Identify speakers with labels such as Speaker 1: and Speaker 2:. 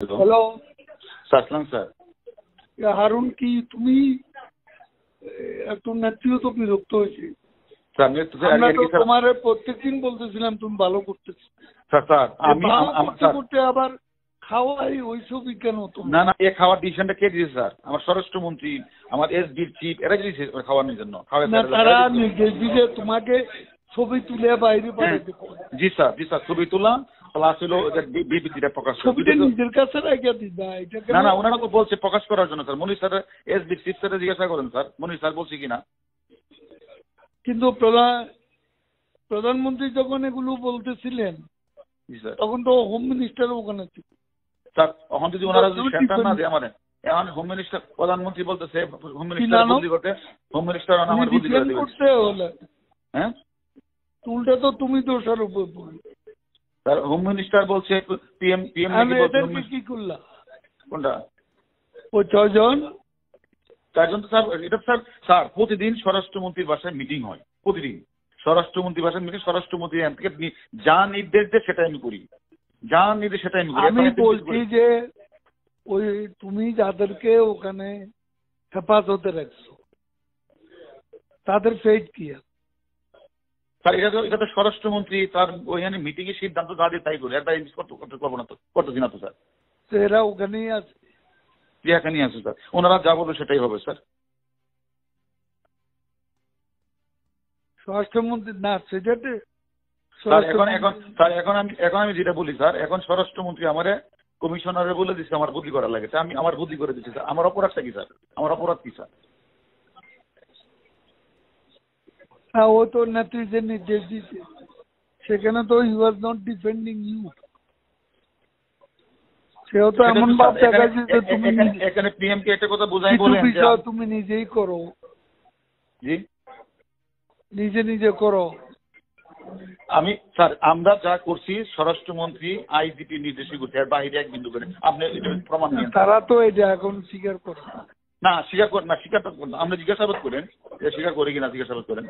Speaker 1: Hello
Speaker 2: সাসলাম sir.
Speaker 1: Harun, কি তুমি একটু নেত্রীও তো বিরক্ত হয়েছে। আমরা তো তোমার প্রত্যেকদিন বলতেছিলাম তুমি ভালো করতেছ, করতে আবার খাওয়াই ওইসবই কেন তুমি?
Speaker 2: না না, এ খাওয়ার ডিসিশনটা কে দিয়েছে স্যার? আমার স্বরাষ্ট্রমন্ত্রী, আমার এসডির চিফ, এরা দিয়েছে খাওয়ানোর জন্য।
Speaker 1: না, তারা নির্দেশ দিয়েছে তোমাকে ছবি তুলে বাইরে পাঠাতে।
Speaker 2: জি স্যার, জি স্যার, ছবি তোলা প্লাস হলো বিবৃতিটা প্রকাশ,
Speaker 1: ছবিটা নিজের কাছে রেখে দিবা।
Speaker 2: না না, ওনারা তো বলছে প্রকাশ করার জন্য স্যার। মনির স্যার, এসডি চিফ স্যার জিজ্ঞাসা করেন স্যার, মনির স্যার বলছে কিনা।
Speaker 1: কিন্তু প্রধানমন্ত্রী যখন এগুলো বলতেছিলেন তখন তো হোম মিনিস্টার ওখানে ছিল
Speaker 2: স্যার। এখন যদি ওনারা যদি সেন্টার না দেয় আমাদের, এখন হোম মিনিস্টার, প্রধানমন্ত্রী বলতেছে হোম মিনিস্টার বদলি করতে, হোম মিনিস্টার আমার বদলি করে দেবে।
Speaker 1: করতে হলে
Speaker 2: হ্যাঁ,
Speaker 1: উল্টা তো তুমি দোষারোপ করবে।
Speaker 2: স্যার হোম মিনিস্টার বলছে পিএম
Speaker 1: কি করলা?
Speaker 2: কোনটা?
Speaker 1: ও 6 জন
Speaker 2: তার জন্য স্যার, এটা স্যার স্যার প্রতিদিন স্বরাষ্ট্রমন্ত্রীর বাসায় মিটিং হয়, প্রতিদিন স্বরাষ্ট্রমন্ত্রীর বাসায় মিটিং। স্বরাষ্ট্রমন্ত্রী থেকে যা নির্দেশ দেয় সেটাই আমি করি, যা নির্দেশ সেটাই আমি করি।
Speaker 1: আমি বলছি যে ওই তুমি যাদেরকে ওখানে হেফাজতে রাখছো তাদের ফেট কি আছে?
Speaker 2: স্যার এটা তো স্বরাষ্ট্রমন্ত্রী তার ওইখানে মিটিং এর সিদ্ধান্ত যা দিয়ে তাই করি, একটা করবো না তো, করতেছি না তো স্যার।
Speaker 1: এরা ওখানেই আছে,
Speaker 2: এখানেই আছে স্যার। ওনারা যা বলবে সেটাই হবে স্যার।
Speaker 1: স্বরাষ্ট্রমন্ত্রী না সেটাতে
Speaker 2: স্যার এখন আমি যেটা বলি স্যার, এখন স্বরাষ্ট্রমন্ত্রী আমারে কমিশনারে বলে দিচ্ছে আমার বদলি করা লাগে। আমি আমার বদলি করে দিচ্ছি স্যার। আমার অপরাধটা কি স্যার? আমার অপরাধ কি স্যার?
Speaker 1: হ্যাঁ, ও তো নেত্রী যে নির্দেশ দিচ্ছে সেখানে তো you are not defending you. সেও তো এমন ভাব দেখাচ্ছে যে তুমি
Speaker 2: এখানে পিএম কে একটা কথা বোঝাই বলেন
Speaker 1: বিষয় তুমি নিজেই করো।
Speaker 2: জি,
Speaker 1: নিজে করো।
Speaker 2: আমি স্যার, আমরা যা করছি স্বরাষ্ট্রমন্ত্রী আইজিপি নির্দেশই করছে, এর বাইরে এক বিন্দু করেন আপনি প্রমাণ নিয়ে।
Speaker 1: তারা তো এটা এখন স্বীকার করে
Speaker 2: না, স্বীকার করেন না, স্বীকার আমরা জিজ্ঞাসাবাদ করেন, স্বীকার করে কিনা জিজ্ঞাসাবাদ করেন।